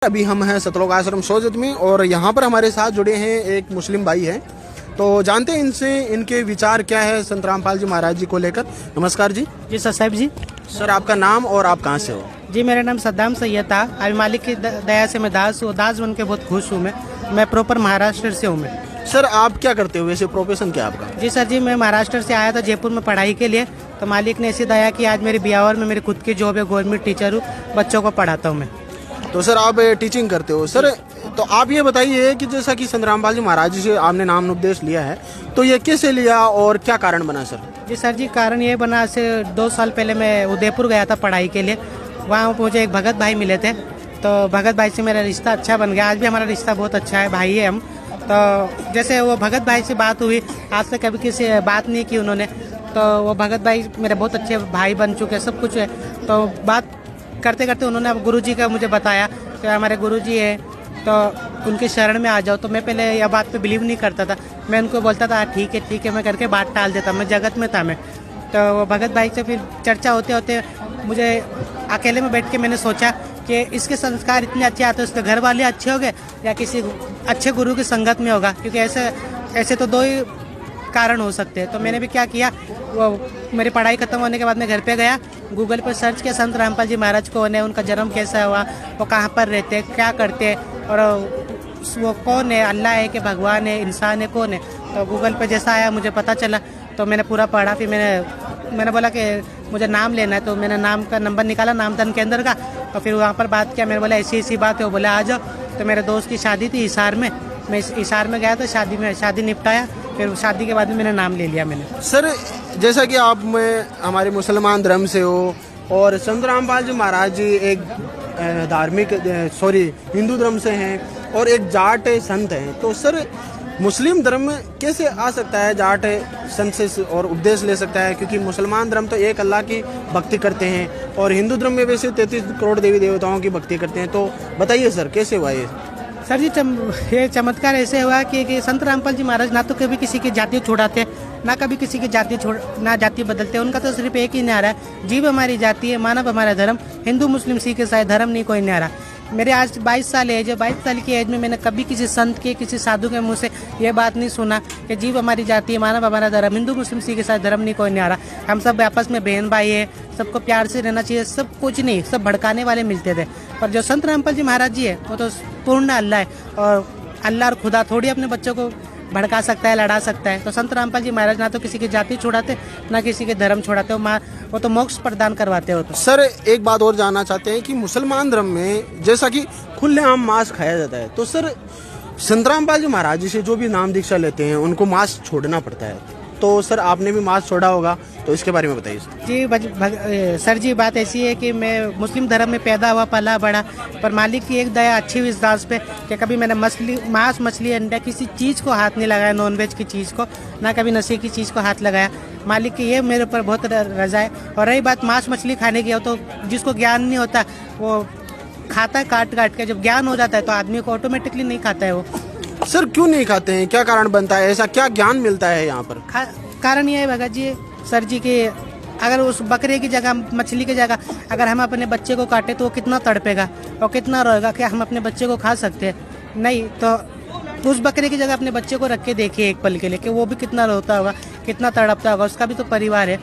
अभी हम हैं सतलोक आश्रम सोजत में और यहाँ पर हमारे साथ जुड़े हैं एक मुस्लिम भाई हैं, तो जानते हैं इनसे इनके विचार क्या है संत रामपाल जी महाराज जी को लेकर। नमस्कार जी। जी सर साहब जी। सर आपका नाम और आप कहाँ से हो? जी मेरा नाम सद्दाम सैयद था। अभी मालिक की दया से मैं दास हूँ, दास बन के बहुत खुश हूँ। मैं प्रॉपर महाराष्ट्र से हूँ। मैं सर आप क्या करते हो वैसे, प्रोफेशन क्या आपका? जी सर जी, मैं महाराष्ट्र से आया था जयपुर में पढ़ाई के लिए, तो मालिक ने ऐसी दया की आज मेरी ब्यावर में मेरी खुद की जॉब है, गवर्नमेंट टीचर हूँ, बच्चों को पढ़ाता हूँ मैं। तो सर आप टीचिंग करते हो सर, तो आप ये बताइए कि जैसा कि संत रामपाल जी महाराज जी से आपने नाम उपदेश लिया है, तो ये कैसे लिया और क्या कारण बना सर? जी सर जी, कारण ये बना से 2 साल पहले मैं उदयपुर गया था पढ़ाई के लिए। वहाँ मुझे एक भगत भाई मिले थे, तो भगत भाई से मेरा रिश्ता अच्छा बन गया। आज भी हमारा रिश्ता बहुत अच्छा है, भाई है हम। तो जैसे वो भगत भाई से बात हुई, आज तक कभी किसी बात नहीं की उन्होंने, तो वो भगत भाई मेरे बहुत अच्छे भाई बन चुके, सब कुछ है। तो बात करते करते उन्होंने अब गुरुजी का मुझे बताया कि हमारे गुरुजी है, तो उनके शरण में आ जाओ। तो मैं पहले यह बात पे बिलीव नहीं करता था, मैं उनको बोलता था ठीक है मैं करके बात टाल देता, मैं जगत में था मैं। तो वो भगत भाई से फिर चर्चा होते होते मुझे अकेले में बैठ के मैंने सोचा कि इसके संस्कार इतने अच्छे आते हैं, उसके घर वाले अच्छे हो गए या किसी अच्छे गुरु की संगत में होगा, क्योंकि ऐसे तो 2 ही कारण हो सकते हैं। तो मैंने भी क्या किया, वो मेरी पढ़ाई खत्म होने के बाद मैं घर पे गया, गूगल पर सर्च किया संत रामपाल जी महाराज कौन है, उनका जन्म कैसा हुआ, वो कहाँ पर रहते हैं, क्या करते हैं, और वो कौन है, अल्लाह है कि भगवान है, इंसान है, कौन है। तो गूगल पे जैसा आया मुझे पता चला, तो मैंने पूरा पढ़ा। फिर मैंने बोला कि मुझे नाम लेना है, तो मैंने नाम का नंबर निकाला नामधन केंद्र का, और फिर वहाँ पर बात किया। मैंने बोला ऐसी बात है, वो बोला आ जाओ। तो मेरे दोस्त की शादी थी हिसार में, मैं हिसार में गया, तो शादी निपटाया, फिर शादी के बाद में मैंने नाम ले लिया मैंने। सर जैसा कि आप में हमारे मुसलमान धर्म से हो और संत रामपाल जी महाराज जी एक हिंदू धर्म से हैं और एक जाट संत हैं, तो सर मुस्लिम धर्म में कैसे आ सकता है जाट संत से और उपदेश ले सकता है? क्योंकि मुसलमान धर्म तो एक अल्लाह की भक्ति करते हैं और हिंदू धर्म में वैसे 33 करोड़ देवी देवताओं की भक्ति करते हैं, तो बताइए सर कैसे हुआ ये? सर जी ये चमत्कार ऐसे हुआ कि संत रामपाल जी महाराज ना तो कभी किसी की जाति छुड़ाते, ना कभी किसी की ना जाति बदलते। उनका तो सिर्फ एक ही नारा है, जीव हमारी जाति है, मानव हमारा धर्म, हिंदू मुस्लिम सिख ईसाई धर्म नहीं कोई नारा। मेरे आज 22 साल एज है, 22 साल की एज में मैंने कभी किसी संत के किसी साधु के मुंह से ये बात नहीं सुना कि जीव हमारी जाति है, मानव हमारा धर्म, हिंदू मुस्लिम सिख ईसाई धर्म नहीं कोई नारा। हम सब आपस में बहन भाई है, सबको प्यार से रहना चाहिए, सब कुछ नहीं, सब भड़काने वाले मिलते थे। पर जो संत रामपाल जी महाराज जी है वो तो पूर्ण अल्लाह है, और अल्लाह और खुदा थोड़ी अपने बच्चों को भड़का सकता है, लड़ा सकता है। तो संत रामपाल जी महाराज ना तो किसी की जाति छोड़ाते, ना किसी के धर्म छोड़ाते, वो तो मोक्ष प्रदान करवाते हो। तो सर एक बात और जानना चाहते हैं कि मुसलमान धर्म में जैसा कि खुलेआम मांस खाया जाता है, तो सर संत रामपाल जी महाराज जी से जो भी नाम दीक्षा लेते हैं उनको मांस छोड़ना पड़ता है, तो सर आपने भी मांस छोड़ा होगा, तो इसके बारे में बताइए जी। सर जी बात ऐसी है कि मैं मुस्लिम धर्म में पैदा हुआ, पला बड़ा, पर मालिक की एक दया अच्छी हुई इस दास पे कि कभी मैंने मांस मछली अंडा किसी चीज़ को हाथ नहीं लगाया, नॉनवेज की चीज़ को, ना कभी नशे की चीज़ को हाथ लगाया। मालिक की ये मेरे ऊपर बहुत रजा है। और रही बात मांस मछली खाने की, तो जिसको ज्ञान नहीं होता वो खाता है काट के, जब ज्ञान हो जाता है तो आदमी को ऑटोमेटिकली नहीं खाता है वो। सर क्यों नहीं खाते हैं, क्या कारण बनता है, ऐसा क्या ज्ञान मिलता है यहाँ पर? कारण ये है भगत जी सर जी कि अगर उस बकरे की जगह, मछली की जगह अगर हम अपने बच्चे को काटे तो वो कितना तड़पेगा और कितना रोएगा, क्या हम अपने बच्चे को खा सकते हैं? नहीं। तो उस बकरे की जगह अपने बच्चे को रख के देखिए एक पल के लिए कि वो भी कितना रोता होगा, कितना तड़पता होगा, उसका भी तो परिवार है।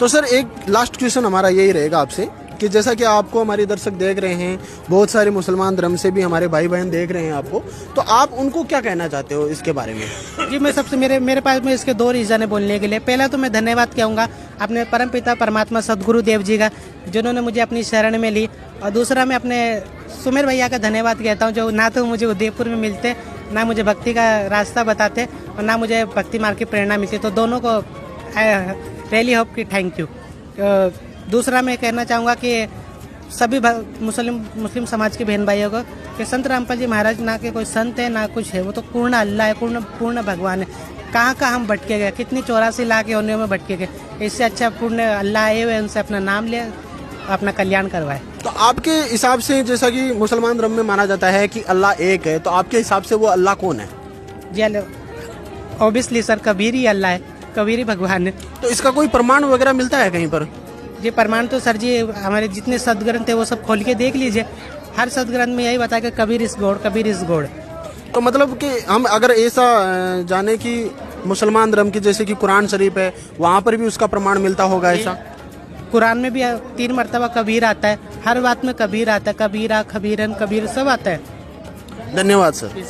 तो सर एक लास्ट क्वेश्चन हमारा यही रहेगा आपसे कि जैसा कि आपको हमारे दर्शक देख रहे हैं, बहुत सारे मुसलमान धर्म से भी हमारे भाई बहन देख रहे हैं आपको, तो आप उनको क्या कहना चाहते हो इसके बारे में? जी मैं सबसे मेरे पास में इसके 2 रीज़न है बोलने के लिए। पहला तो मैं धन्यवाद कहूँगा अपने परमपिता परमात्मा सदगुरु देव जी का, जिन्होंने मुझे अपनी शरण में ली। और दूसरा मैं अपने सुमेर भैया का धन्यवाद कहता हूँ, जो ना तो मुझे उदयपुर में मिलते, ना मुझे भक्ति का रास्ता बताते, और ना मुझे भक्ति मार्ग की प्रेरणा मिलती। तो दोनों को रियली होप कि थैंक यू। दूसरा मैं कहना चाहूँगा कि सभी मुस्लिम समाज के बहन भाइयों को कि संत रामपाल जी महाराज ना के कोई संत है ना कुछ है, वो तो पूर्ण अल्लाह है, पूर्ण भगवान है। कहाँ हम भटके गए, कितनी 84 लाख योनियों में भटके गए, इससे अच्छा पूर्ण अल्लाह आए हुए उनसे अपना नाम ले, अपना कल्याण करवाए। तो आपके हिसाब से जैसा कि मुसलमान धर्म में माना जाता है कि अल्लाह एक है, तो आपके हिसाब से वो अल्लाह कौन है? जी ऑब्वियसली सर कबीर ही अल्लाह है, कबीर ही भगवान है। तो इसका कोई प्रमाण वगैरह मिलता है कहीं पर? जी प्रमाण तो सर जी हमारे जितने सदग्रंथ है वो सब खोल के देख लीजिए, हर सदग्रंथ में यही बताया कि कबीर इस गोड़, कबीर इस गोड़। तो मतलब कि हम अगर ऐसा जाने कि मुसलमान धर्म की जैसे कि कुरान शरीफ है, वहाँ पर भी उसका प्रमाण मिलता होगा ऐसा? कुरान में भी 3 मरतबा कबीर आता है, हर बात में कबीर आता है, कबीरा, खबीरन, कबीर सब आता है। धन्यवाद सर।